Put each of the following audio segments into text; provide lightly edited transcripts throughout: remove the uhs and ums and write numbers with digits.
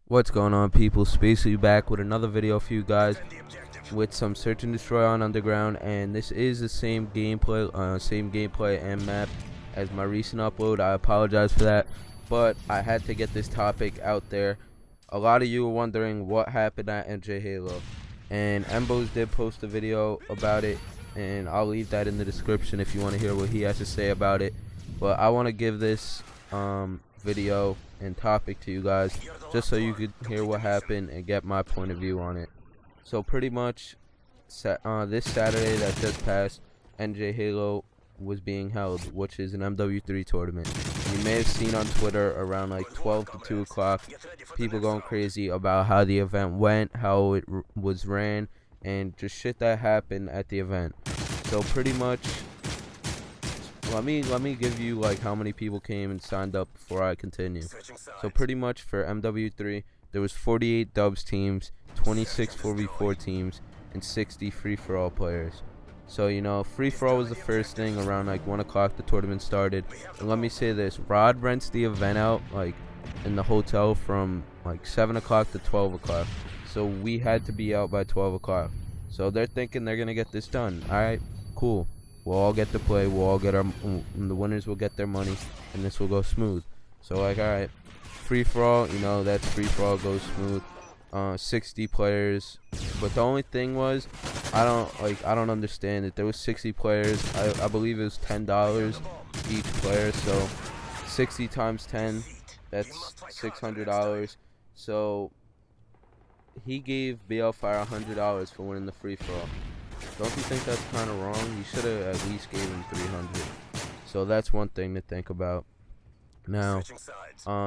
What's going on, people? Spacey back with another video for you guys with some search and destroy on underground, and this is the same gameplay and map as my recent upload. I apologize for that, but I had to get this topic out there. A lot of you were wondering what happened at NJHalo, and Embos did post a video about it, and I'll leave that in the description if you want to hear what he has to say about it. But I want to give this video and topic to you guys just so you could hear what happened and get my point of view on it. So pretty much this Saturday that just passed, NJHalo was being held, which is an MW3 tournament. You may have seen on Twitter around like 12 to 2 o'clock people going crazy about how the event went, how it was ran, and just shit that happened at the event. So pretty much let me give you like how many people came and signed up before I continue. So pretty much for MW3 there was 48 dubs teams, 26 4v4 teams, and 60 free-for-all players. So you know, free-for-all was the first thing around like 1 o'clock the tournament started. And let me say this, Rod rents the event out like in the hotel from like 7 o'clock to 12 o'clock. So we had to be out by 12 o'clock. So they're thinking they're gonna get this done. Alright, cool. We'll all get to play, we'll all get the winners will get their money, and this will go smooth. So like, alright, free-for-all, you know, that's free-for-all goes smooth. 60 players, but the only thing was, I don't understand it. There was 60 players. I believe it was $10 each player, so 60 times 10, that's $600. So he gave BL Fire $100 for winning the free-for-all. Don't you think that's kind of wrong? You should have at least gave him $300. So that's one thing to think about. Now,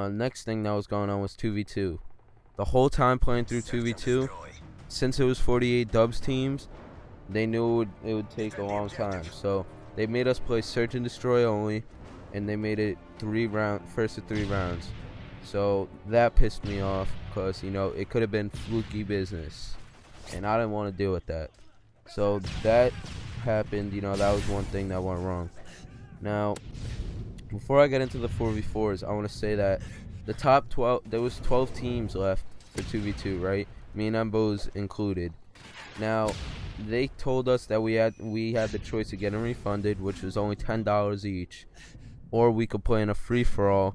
next thing that was going on was 2v2. The whole time playing through 2v2, since it was 48 dubs teams, they knew it would take a long time. So they made us play search and destroy only, and they made it first of 3 rounds. So that pissed me off because, you know, it could have been fluky business, and I didn't want to deal with that. So that happened, you know, that was one thing that went wrong. Now, before I get into the 4v4s, I want to say that the top 12, there was 12 teams left for 2v2, right? Me and Embos included. Now, they told us that we had the choice of getting refunded, which was only $10 each, or we could play in a free-for-all.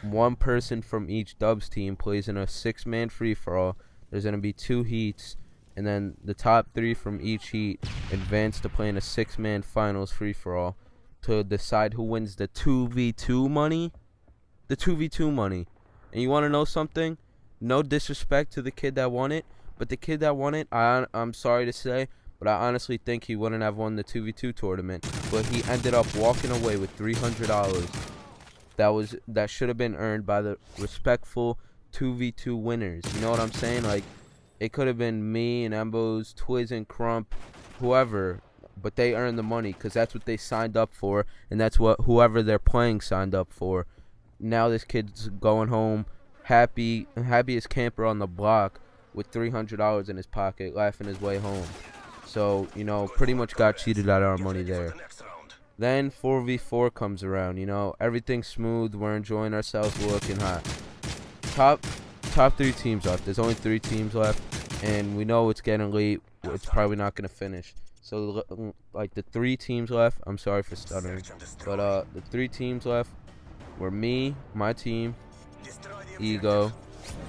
One person from each dubs team plays in a 6-man free-for-all. There's going to be 2 heats, and then the top 3 from each heat advance to play in a 6-man finals free-for-all to decide who wins the 2v2 money. The 2v2 money. And you want to know something? No disrespect to the kid that won it, but the kid that won it, I'm sorry to say, but I honestly think he wouldn't have won the 2v2 tournament. But he ended up walking away with $300. That should have been earned by the respectful 2v2 winners. You know what I'm saying? Like, it could have been me and Embos, Twiz and Crump, whoever, but they earned the money because that's what they signed up for, and that's what whoever they're playing signed up for. Now this kid's going home happiest camper on the block with $300 in his pocket, laughing his way home. So, you know, pretty much got cheated out of our money there. Then 4v4 comes around, you know, everything's smooth, we're enjoying ourselves, we're looking hot. Top 3 teams left. There's only 3 teams left, and we know it's getting late. It's probably not going to finish. So, like, the 3 teams left, I'm sorry for stuttering, but the 3 teams left were me, my team, Ego,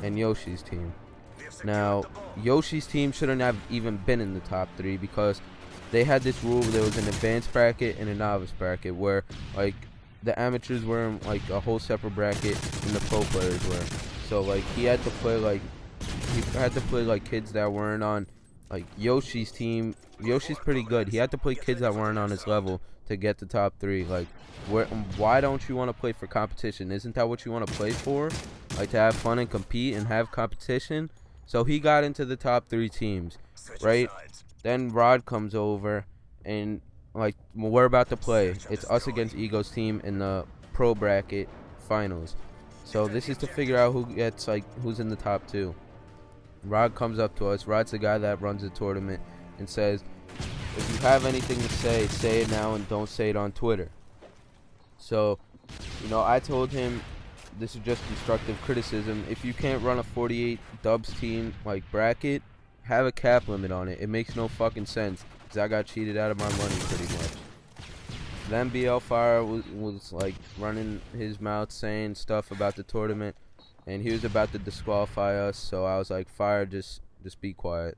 and Yoshi's team. Now, Yoshi's team shouldn't have even been in the top 3 because they had this rule where there was an advanced bracket and a novice bracket where, like, the amateurs were in, like, a whole separate bracket and the pro players were. So, like, he had to play, like, kids that weren't on, like, Yoshi's team. Yoshi's pretty good. He had to play kids that weren't on his level to get the top 3. Like, why don't you want to play for competition? Isn't that what you want to play for? Like, to have fun and compete and have competition? So he got into the top 3 teams, right? Then Rod comes over, and, like, we're about to play. It's us against Ego's team in the pro bracket finals. So this is to figure out who gets, like, who's in the top 2. Rod comes up to us. Rod's the guy that runs the tournament and says, if you have anything to say it now and don't say it on Twitter. So, you know, I told him this is just constructive criticism. If you can't run a 48 dubs team like bracket, have a cap limit on it. It makes no fucking sense, because I got cheated out of my money pretty much. Then BL Fire was like running his mouth saying stuff about the tournament, and he was about to disqualify us, so I was like, Fire, just be quiet.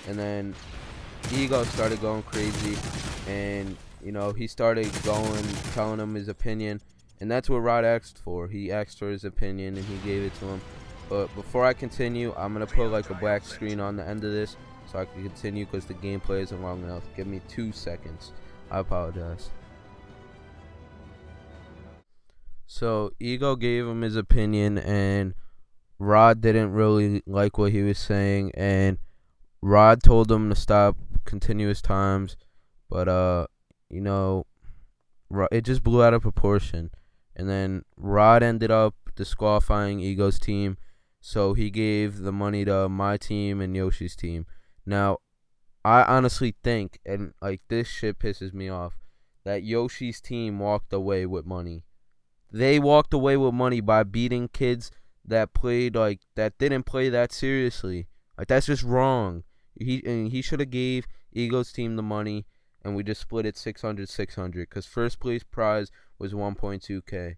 And then Ego started going crazy, and you know, he started telling him his opinion, and that's what Rod asked for. He asked for his opinion, and he gave it to him. But before I continue, I'm gonna put like a black screen on the end of this so I can continue, because the gameplay isn't long enough. Give me 2 seconds. I apologize. So Ego gave him his opinion, and Rod didn't really like what he was saying, and Rod told him to stop continuous times, but you know, it just blew out of proportion. And then Rod ended up disqualifying Ego's team, so he gave the money to my team and Yoshi's team. Now, I honestly think, and like this shit pisses me off, that Yoshi's team walked away with money. They walked away with money by beating kids that didn't play that seriously. Like, that's just wrong. He should have gave Ego's team the money, and we just split it 600-600, because first place prize was 1.2K.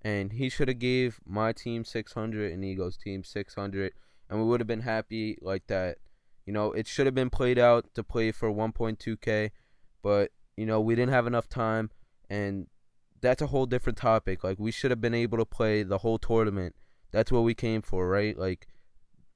And he should have gave my team 600 and Ego's team 600, and we would have been happy like that. You know, it should have been played out to play for 1.2K, but you know, we didn't have enough time, and that's a whole different topic. Like, we should have been able to play the whole tournament. That's what we came for, right? Like,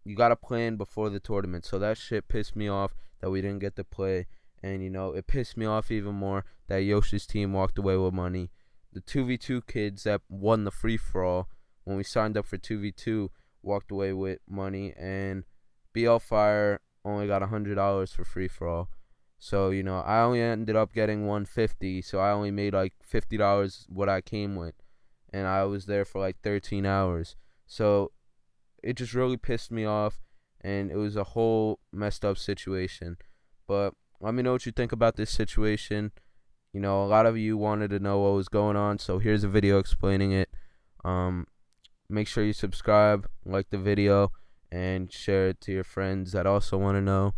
you gotta plan before the tournament. So that shit pissed me off that we didn't get to play. And you know, it pissed me off even more that Yoshi's team walked away with money. The 2v2 kids that won the free-for-all when we signed up for 2v2 walked away with money, and BL Fire only got $100 for free-for-all. So, you know, I only ended up getting $150, so I only made like $50 what I came with, and I was there for like 13 hours. So it just really pissed me off, and it was a whole messed up situation. But let me know what you think about this situation. You know, a lot of you wanted to know what was going on, so here's a video explaining it. Make sure you subscribe, like the video, and share it to your friends that also want to know.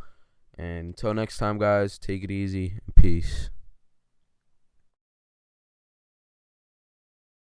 And until next time, guys, take it easy. Peace.